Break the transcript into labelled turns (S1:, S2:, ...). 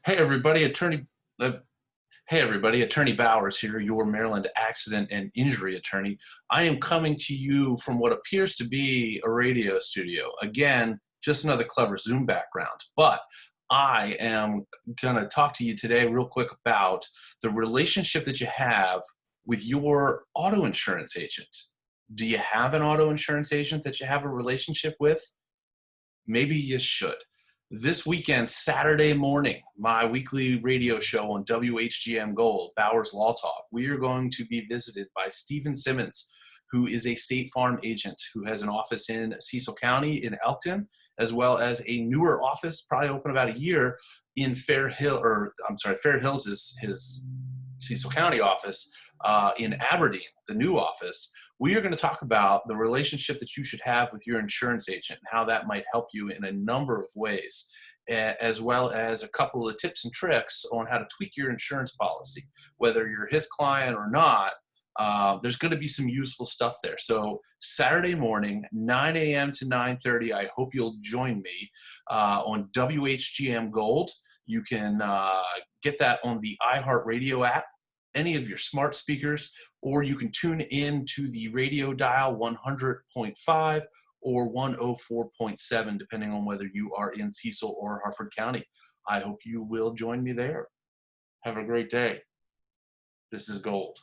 S1: Hey everybody, uh, Attorney Bowers here, your Maryland accident and injury attorney. I am coming to you from what appears to be a radio studio. Again, just another clever Zoom background. But I am going to talk to you today real quick about the relationship that you have with your auto insurance agent. Do you have an auto insurance agent that you have a relationship with? Maybe you should. This weekend, Saturday morning, my weekly radio show on WHGM Gold, Bowers Law Talk, we are going to be visited by Stephen Simmons, who is a State Farm agent who has an office in Cecil County in Elkton, as well as a newer office, probably open about a year, in Fair Hills is his Cecil County office, in Aberdeen, the new office. We are going to talk about the relationship that you should have with your insurance agent and how that might help you in a number of ways, as well as a couple of tips and tricks on how to tweak your insurance policy. Whether you're his client or not, there's going to be some useful stuff there. So Saturday morning, 9 a.m. to 9:30, I hope you'll join me on WHGM Gold. You can get that on the iHeartRadio app, any of your smart speakers, or you can tune in to the radio dial 100.5 or 104.7, depending on whether you are in Cecil or Harford County. I hope you will join me there. Have a great day. This is Gold.